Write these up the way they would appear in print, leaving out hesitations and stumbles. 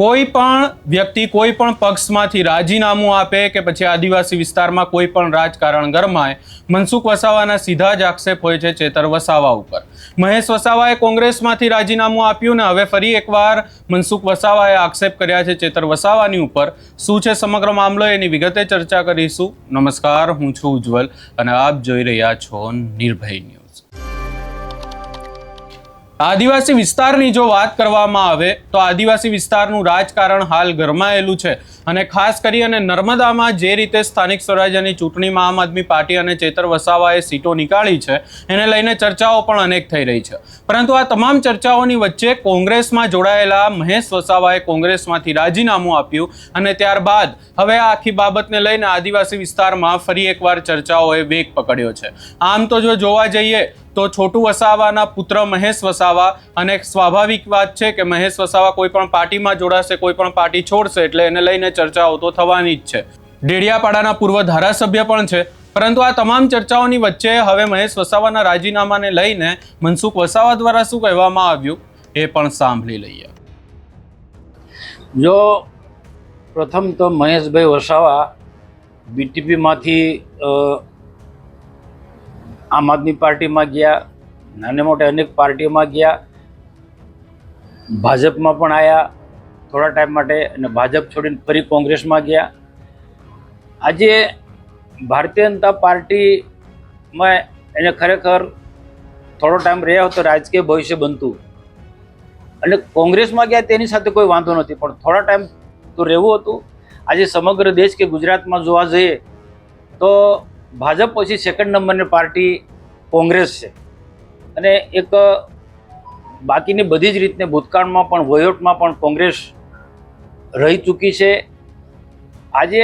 કોઈ પણ વ્યક્તિ કોઈ પણ પક્ષમાંથી રાજીનામું આપે કે પછી આદિવાસી વિસ્તારમાં કોઈ પણ રાજકારણ ગરમાય, મનસુખ વસાવાના સીધા જ આક્ષેપ હોય છે ચેતર વસાવા ઉપર. મહેશ વસાવાએ કોંગ્રેસમાંથી રાજીનામું આપ્યું ને હવે ફરી એકવાર મનસુખ વસાવાએ આક્ષેપ કર્યા છે ચેતર વસાવાની ઉપર. શું છે સમગ્ર મામલો એની વિગતે ચર્ચા કરીશું. નમસ્કાર, હું છું ઉજ્જવલ અને આપ જોઈ રહ્યા છો નિર્ભય ન્યૂઝ. આદિવાસી વિસ્તારની જો વાત કરવામાં આવે તો આદિવાસી વિસ્તારનું રાજકારણ હાલ ગરમાયેલું છે અને ખાસ કરી અને નર્મદામાં જે રીતે સ્થાનિક સ્વરાજ્યની ચૂંટણીમાં આમ આદમી પાર્ટી અને ચેતર વસાવાએ સીટો નીકાળી છે એને લઈને ચર્ચાઓ પણ અનેક થઈ રહી છે. પરંતુ આ તમામ ચર્ચાઓની વચ્ચે કોંગ્રેસમાં જોડાયેલા મહેશ વસાવાએ કોંગ્રેસમાંથી રાજીનામું આપ્યું અને ત્યારબાદ હવે આ આખી બાબતને લઈને આદિવાસી વિસ્તારમાં ફરી એકવાર ચર્ચાઓએ વેગ પકડ્યો છે. આમ તો જો જોવા જઈએ તો છોટુ વસાવાના પુત્ર મહેશ વસાવા, અને સ્વાભાવિક વાત છે કે મહેશ વસાવા કોઈ પણ પાર્ટીમાં જોડાશે, કોઈ પણ પાર્ટી છોડશે એટલે એને લઈને ચર્ચાઓ તો થવાની જ છે. ડેડિયાપાડાના પૂર્વ ધારાસભ્ય પણ છે. પરંતુ આ તમામ ચર્ચાઓની વચ્ચે હવે મહેશ વસાવાના રાજીનામાને લઈને મનસુખ વસાવા દ્વારા શું કહેવામાં આવ્યું એ પણ સાંભળી લઈએ. જો પ્રથમ તો મહેશભાઈ વસાવા બીટીપીમાંથી આમ આદમી પાર્ટીમાં ગયા, નાને મોટે અનેક પાર્ટીઓમાં ગયા, ભાજપમાં પણ આવ્યા થોડા ટાઈમ માટે અને ભાજપ છોડીને ફરી કોંગ્રેસમાં ગયા. આજે ભારતીય જનતા પાર્ટીમાં એને ખરેખર થોડો ટાઈમ રહ્યા તો રાજકીય ભવિષ્ય બનતું અને કોંગ્રેસમાં ગયા તેની સાથે કોઈ વાંધો નથી, પણ થોડા ટાઈમ તો રહેવું હતું. આજે સમગ્ર દેશ કે ગુજરાતમાં જોવા જઈએ તો ભાજપ પછી સેકન્ડ નંબરની પાર્ટી કોંગ્રેસ છે અને એક બાકીની બધી જ રીતને ભૂતકાળમાં પણ વહીવટમાં પણ કોંગ્રેસ રહી ચૂકી છે. આજે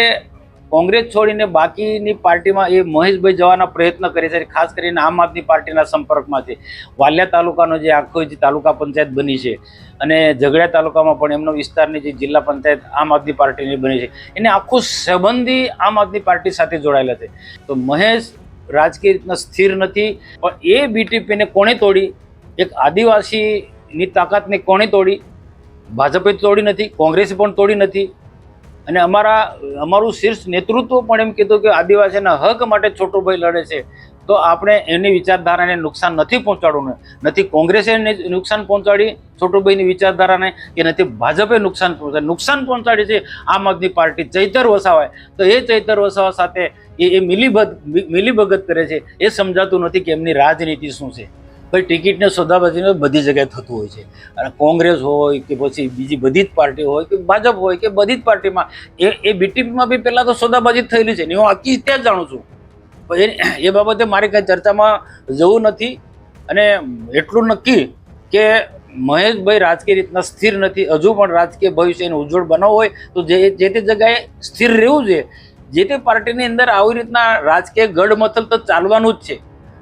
કોંગ્રેસ છોડીને બાકીની પાર્ટીમાં એ મહેશભાઈ જવાના પ્રયત્ન કરે છે, ખાસ કરીને આમ આદમી પાર્ટીના સંપર્કમાંથી. વાલિયા તાલુકાનો જે આખો જે તાલુકા પંચાયત બની છે અને ઝઘડિયા તાલુકામાં પણ એમનો વિસ્તારની જે જિલ્લા પંચાયત આમ આદમી પાર્ટીની બની છે, એને આખું સંબંધી આમ આદમી પાર્ટી સાથે જોડાયેલા છે. તો મહેશ રાજકીય રીતના સ્થિર નથી, પણ એ બીટીપીને કોણે તોડી? એક આદિવાસીની તાકાતને કોણે તોડી? ભાજપે તોડી નથી, કોંગ્રેસે પણ તોડી નથી. અને અમારું શીર્ષ નેતૃત્વ પણ એમ કીધું કે આદિવાસીના હક માટે છોટુભાઈ લડે છે, તો આપણે એની વિચારધારાને નુકસાન નથી પહોંચાડવું. નથી કોંગ્રેસે નુકસાન પહોંચાડી છોટુભાઈની વિચારધારાને, કે નથી ભાજપે નુકસાન પહોંચાડી છે આમ આદમી પાર્ટી ચૈતર વસાવાએ. તો એ ચૈતર વસાવા સાથે એ મિલીભગત કરે છે. એ સમજાતું નથી કે એમની રાજનીતિ શું છે. ભાઈ ટિકિટને સોદાબાજીને બધી જગ્યાએ થતું હોય છે, અને કોંગ્રેસ હોય કે પછી બીજી બધી જ પાર્ટીઓ હોય કે ભાજપ હોય કે બધી જ પાર્ટીમાં એ બીટીપીમાં બી પહેલાં તો સોદાબાજી થયેલી છે ને હું આખી ત્યાં જ જાણું છું. એ બાબતે મારે કંઈ ચર્ચામાં જવું નથી. અને એટલું નક્કી કે મહેશભાઈ રાજકીય રીતના સ્થિર નથી. હજુ પણ રાજકીય ભવિષ્યને ઉજ્જવળ બનાવવું હોય તો જે તે જગ્યાએ સ્થિર રહેવું જોઈએ. જે તે પાર્ટીની અંદર આવી રીતના રાજકીય ગડમથલ તો ચાલવાનું જ છે.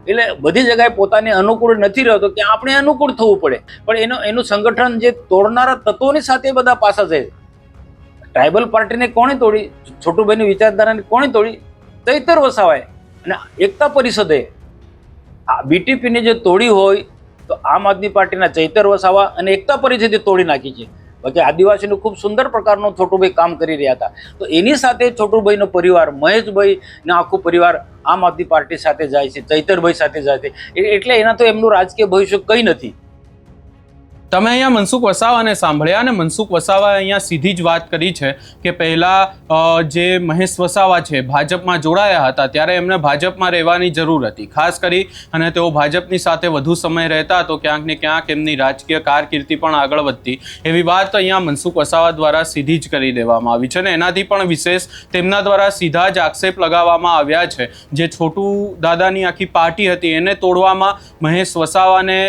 એટલે બધી જગ્યાએ પોતાને અનુકૂળ નથી રહેતો કે આપણે અનુકૂળ થવું પડે, પણ એનું સંગઠન જે તોડનારા તત્વોની સાથે બધા પાછા છે. ટ્રાઇબલ પાર્ટીને કોણે તોડી? છોટુભાઈની વિચારધારાને કોણે તોડી? ચૈતર વસાવાએ. અને એકતા પરિષદે બીટીપીને જે તોડી હોય તો આમ આદમી પાર્ટીના ચૈતર વસાવા અને એકતા પરિષદે તોડી નાખી છે. બાકી આદિવાસીનું ખૂબ સુંદર પ્રકારનું છોટુભાઈ કામ કરી રહ્યા હતા. તો એની સાથે છોટુભાઈનો પરિવાર, મહેશભાઈનો આખો પરિવાર આમ આદમી પાર્ટી સાથે જાય છે, ચૈતરભાઈ સાથે જાય છે. એટલે એના તો એમનું રાજકીય ભવિષ્ય કંઈ નથી. તમે અહીંયા મનસુખ વસાવાને સાંભળ્યા અને મનસુખ વસાવાએ અહીંયા સીધી જ વાત કરી છે કે પહેલાં જે મહેશ વસાવા છે ભાજપમાં જોડાયા હતા ત્યારે એમને ભાજપમાં રહેવાની જરૂર હતી, ખાસ કરી અને તેઓ ભાજપની સાથે વધુ સમય રહેતા તો ક્યાંક ને ક્યાંક એમની રાજકીય કારકિર્દી પણ આગળ વધતી. એવી વાત અહીંયા મનસુખ વસાવા દ્વારા સીધી જ કરી દેવામાં આવી છે અને એનાથી પણ વિશેષ તેમના દ્વારા સીધા જ આક્ષેપ લગાવવામાં આવ્યા છે. જે છોટુ દાદાની આખી પાર્ટી હતી એને તોડવામાં મહેશ વસાવાને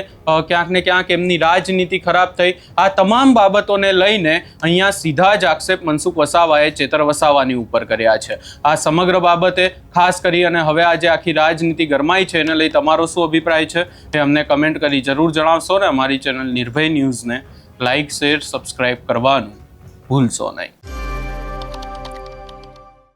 ક્યાંક ને ક્યાંક એમની રાજનીતિ ખરાબ થઈ. આ તમામ બાબતોને લઈને અહીંયા સીધા જ આક્ષેપ મનસુખ વસાવાએ ચેતર વસાવાની ઉપર કર્યા છે. આ સમગ્ર બાબતે ખાસ કરી અને હવે આજે આખી રાજનીતિ ગરમાઈ છે એને લઈ તમારો શું અભિપ્રાય છે એ અમને કમેન્ટ કરી જરૂર જણાવશો ને અમારી ચેનલ નિર્ભય ન્યૂઝને લાઇક, શેર, સબસ્ક્રાઇબ કરવાનું ભૂલશો નહીં.